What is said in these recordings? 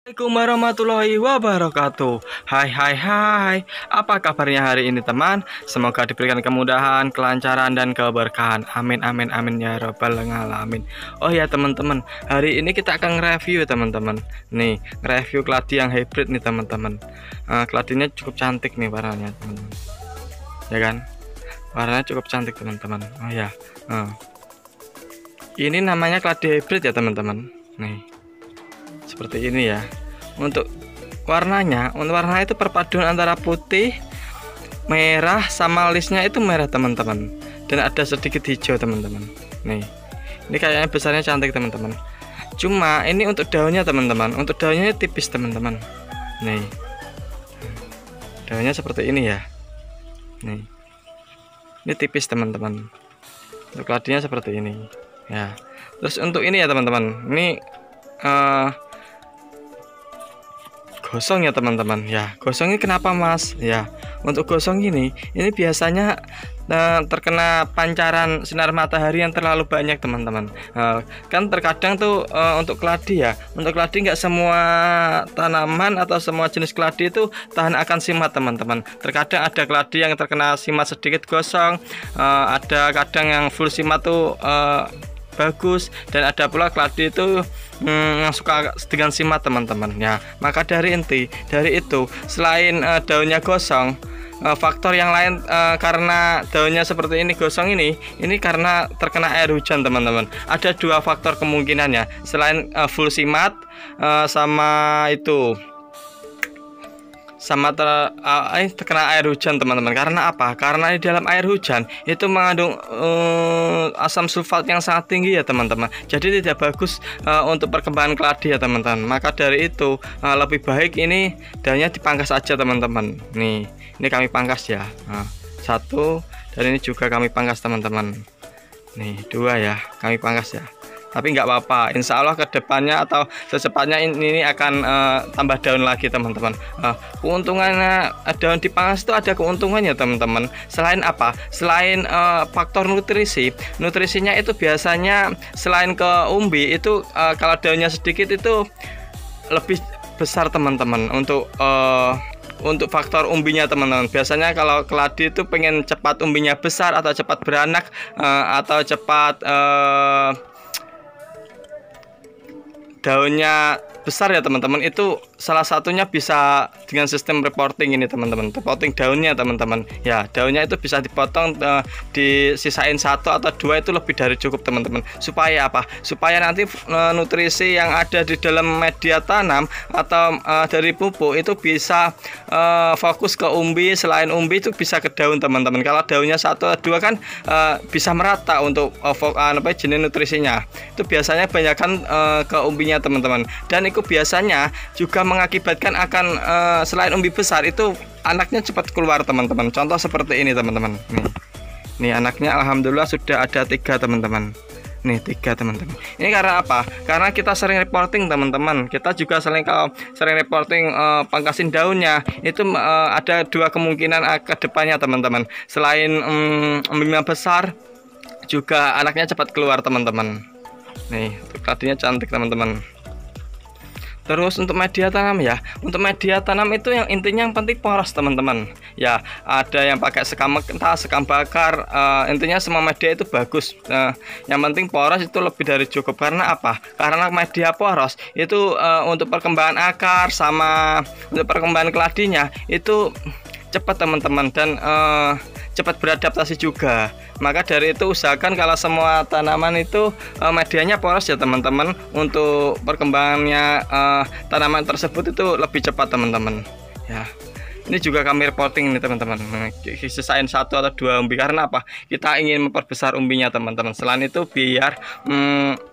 Assalamualaikum warahmatullahi wabarakatuh. Hai, apa kabarnya hari ini teman? Semoga diberikan kemudahan, kelancaran, dan keberkahan. Amin, amin, amin ya robbal alamin. Oh ya teman-teman, hari ini kita akan review teman-teman. Nih, review keladi yang hybrid nih teman-teman. Keladinya cukup cantik nih warnanya teman-teman. Ya kan? Warnanya cukup cantik teman-teman. Oh ya, ini namanya keladi hybrid ya teman-teman. Nih, seperti ini ya. Untuk warnanya itu perpaduan antara putih, merah, sama listnya itu merah teman-teman, dan ada sedikit hijau teman-teman. Nih, ini kayaknya besarnya cantik teman-teman. Cuma ini untuk daunnya teman-teman, untuk daunnya tipis teman-teman. Nih, daunnya seperti ini ya. Nih, ini tipis teman-teman. Untuk keladinya seperti ini ya. Terus untuk ini ya teman-teman, ini gosong ya teman-teman ya. Gosong ini kenapa mas ya? Untuk gosong ini biasanya terkena pancaran sinar matahari yang terlalu banyak teman-teman. Kan terkadang tuh untuk keladi ya, untuk keladi nggak semua tanaman atau semua jenis keladi itu tahan akan simat teman-teman. Terkadang ada keladi yang terkena simat sedikit gosong, ada kadang yang full simat tuh bagus, dan ada pula keladi itu yang suka dengan simat teman-teman ya. Maka dari itu selain daunnya gosong, faktor yang lain karena daunnya seperti ini gosong ini karena terkena air hujan teman-teman. Ada dua faktor kemungkinannya selain full simat sama terkena air hujan teman-teman. Karena apa? Karena di dalam air hujan itu mengandung asam sulfat yang sangat tinggi ya teman-teman. Jadi tidak bagus untuk perkembangan keladi ya teman-teman. Maka dari itu lebih baik ini daunnya dipangkas aja teman-teman. Nih, ini kami pangkas ya. Satu, dan ini juga kami pangkas teman-teman. Nih, dua ya, kami pangkas ya. Tapi nggak apa-apa, insya Allah kedepannya atau secepatnya ini akan tambah daun lagi teman-teman. Keuntungannya daun dipangkas itu ada keuntungannya teman-teman. Selain apa? Selain faktor nutrisinya itu biasanya selain ke umbi itu kalau daunnya sedikit itu lebih besar teman-teman. Untuk faktor umbinya teman-teman, biasanya kalau keladi itu pengen cepat umbinya besar atau cepat beranak atau cepat daunnya besar ya teman-teman, itu salah satunya bisa dengan sistem reporting ini teman-teman. Reporting daunnya teman-teman ya, daunnya itu bisa dipotong, disisain satu atau dua, itu lebih dari cukup teman-teman. Supaya apa? Supaya nanti nutrisi yang ada di dalam media tanam atau dari pupuk itu bisa fokus ke umbi, selain umbi itu bisa ke daun teman-teman. Kalau daunnya satu atau dua kan bisa merata untuk jenis nutrisinya. Itu biasanya banyakkan ke umbinya teman-teman, dan itu biasanya juga mengakibatkan akan selain umbi besar itu anaknya cepat keluar teman-teman. Contoh seperti ini teman-teman. Nih anaknya alhamdulillah sudah ada 3 teman-teman. Nih 3 teman-teman. Ini karena apa? Karena kita sering reporting teman-teman. Kita juga sering reporting pangkasin daunnya. Itu ada 2 kemungkinan ke depannya teman-teman. Selain umbinya besar, juga anaknya cepat keluar teman-teman. Nih keladinya cantik teman-teman. Terus untuk media tanam ya, untuk media tanam itu yang intinya yang penting poros teman-teman ya. Ada yang pakai sekam mentah, sekam bakar, intinya semua media itu bagus. Yang penting poros itu lebih dari cukup. Karena apa? Karena media poros itu untuk perkembangan akar sama untuk perkembangan keladinya itu cepat teman-teman, dan cepat beradaptasi juga. Maka dari itu usahakan kalau semua tanaman itu medianya poros ya teman-teman. Untuk perkembangannya tanaman tersebut itu lebih cepat teman-teman ya. Ini juga kami reporting nih teman-teman, sisain 1 atau 2 umbi. Karena apa? Kita ingin memperbesar umbinya teman-teman. Selain itu biar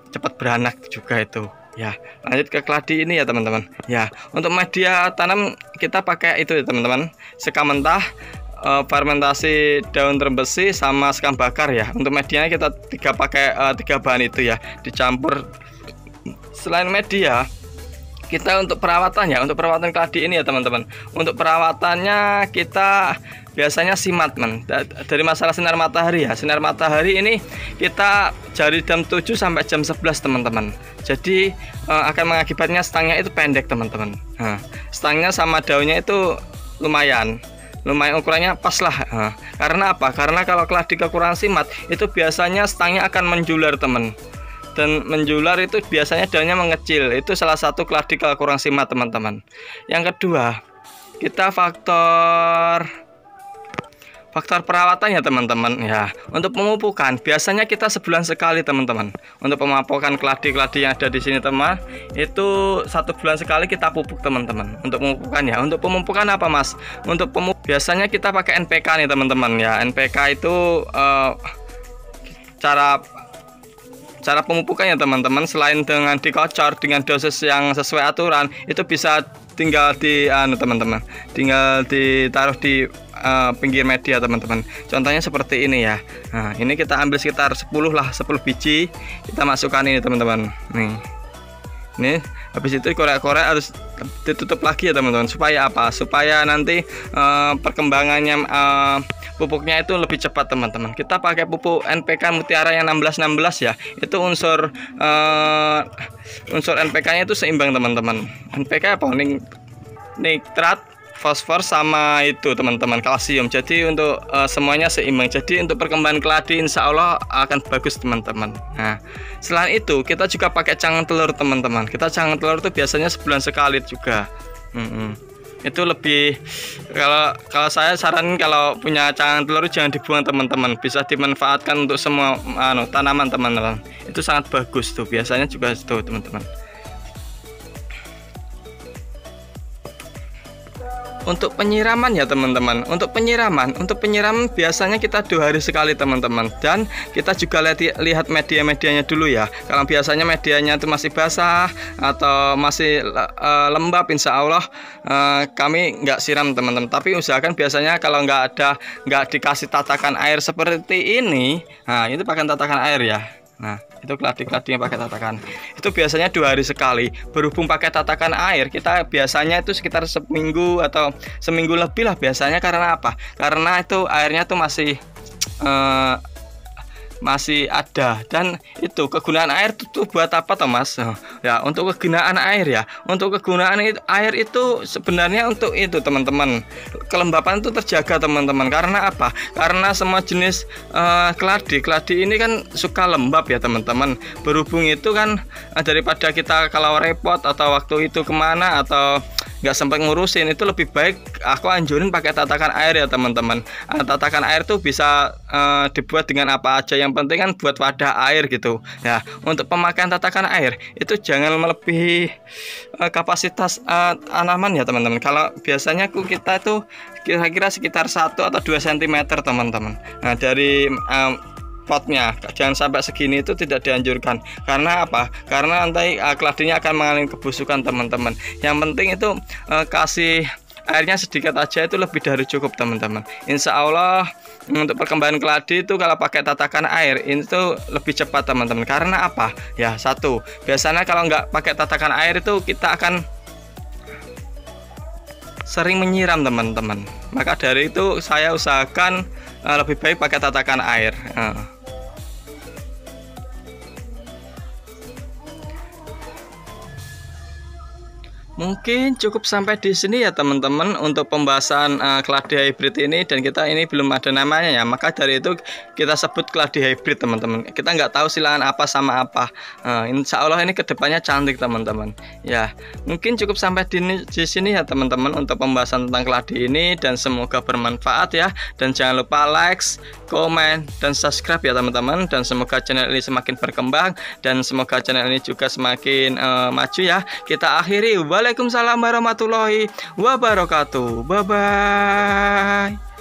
cepat beranak juga itu ya. Lanjut ke keladi ini ya teman-teman ya. Untuk media tanam kita pakai itu ya teman-teman, sekam mentah, fermentasi daun terembesi, sama sekam bakar ya. Untuk medianya kita pakai 3 bahan itu ya, dicampur. Selain media kita untuk perawatan ya, untuk perawatan keladi ini ya teman-teman. Untuk perawatannya kita biasanya simat dari masalah sinar matahari ya. Sinar matahari ini kita dari jam 7 sampai jam 11 teman-teman. Jadi akan mengakibatnya stangnya itu pendek teman-teman. Nah, stangnya sama daunnya itu lumayan ukurannya pas lah. Karena apa? Karena kalau keladi kekurangan simat itu biasanya stangnya akan menjular teman. Dan menjular itu biasanya daunnya mengecil. Itu salah satu keladi kekurangan simat teman-teman. Yang kedua, kita faktor perawatannya teman-teman ya. Untuk pemupukan biasanya kita sebulan sekali teman-teman. Untuk pemupukan keladi-keladi yang ada di sini teman, itu 1 bulan sekali kita pupuk teman-teman. Untuk pemupukan ya. Untuk pemupukan apa mas? Untuk biasanya kita pakai NPK nih teman-teman ya. NPK itu cara pemupukannya teman-teman, selain dengan dikocor dengan dosis yang sesuai aturan, itu bisa tinggal teman-teman, tinggal ditaruh di pinggir media teman-teman. Contohnya seperti ini ya. Nah, ini kita ambil sekitar 10 biji, kita masukkan ini teman-teman. Nih, habis itu korek-korek harus ditutup lagi ya teman-teman. Supaya apa? Supaya nanti perkembangannya pupuknya itu lebih cepat teman-teman. Kita pakai pupuk NPK Mutiara yang 1616 ya. Itu unsur NPK-nya itu seimbang teman-teman. NPK apa? Nitrat, fosfor sama itu teman-teman, kalsium. Jadi untuk semuanya seimbang. Jadi untuk perkembangan keladi insya Allah akan bagus teman-teman. Nah, selain itu kita juga pakai cangan telur teman-teman. Kita cangan telur itu biasanya sebulan sekali juga. Itu lebih, kalau saya saran kalau punya cangan telur jangan dibuang teman-teman, bisa dimanfaatkan untuk semua tanaman teman-teman. Itu sangat bagus tuh, biasanya juga itu teman-teman. Untuk penyiraman ya teman-teman, untuk penyiraman biasanya kita 2 hari sekali teman-teman. Dan kita juga lihat media-medianya dulu ya. Kalau biasanya medianya itu masih basah atau masih lembab, insya Allah kami nggak siram teman-teman. Tapi usahakan biasanya kalau nggak dikasih tatakan air seperti ini, nah itu pakai tatakan air ya. Nah, itu keladi-keladi yang pakai tatakan itu biasanya 2 hari sekali. Berhubung pakai tatakan air, kita biasanya itu sekitar seminggu atau seminggu lebih lah biasanya. Karena apa? Karena itu airnya tuh masih ada. Dan itu kegunaan air itu buat apa toh mas? Ya untuk kegunaan air ya. Untuk kegunaan air itu sebenarnya untuk itu teman-teman, kelembapan itu terjaga teman-teman. Karena apa? Karena semua jenis keladi ini kan suka lembab ya teman-teman. Berhubung itu kan daripada kita kalau repot atau waktu itu kemana atau nggak sempat ngurusin, itu lebih baik aku anjurin pakai tatakan air ya teman-teman. Tatakan air tuh bisa dibuat dengan apa aja, yang penting kan buat wadah air gitu ya. Untuk pemakaian tatakan air itu jangan melebihi kapasitas tanaman ya teman-teman. Kalau biasanya kita itu kira-kira sekitar 1 atau 2 cm teman-teman. Nah dari potnya jangan sampai segini, itu tidak dianjurkan. Karena apa? Karena nanti keladinya akan mengalami kebusukan teman-teman. Yang penting itu kasih airnya sedikit aja, itu lebih dari cukup teman-teman. Insya Allah untuk perkembangan keladi itu kalau pakai tatakan air itu lebih cepat teman-teman. Karena apa? Ya satu, biasanya kalau nggak pakai tatakan air itu kita akan sering menyiram teman-teman. Maka dari itu saya usahakan lebih baik pakai tatakan air. Mungkin cukup sampai di sini ya teman-teman untuk pembahasan keladi hybrid ini. Dan kita ini belum ada namanya ya, maka dari itu kita sebut keladi hybrid teman-teman. Kita nggak tahu silangan apa sama apa. Insya Allah ini kedepannya cantik teman-teman ya. Mungkin cukup sampai di sini ya teman-teman untuk pembahasan tentang keladi ini, dan semoga bermanfaat ya. Dan jangan lupa like, komen, dan subscribe ya teman-teman. Dan semoga channel ini semakin berkembang, dan semoga channel ini juga semakin maju ya. Kita akhiri, waalaikumsalam warahmatullahi wabarakatuh. Bye bye.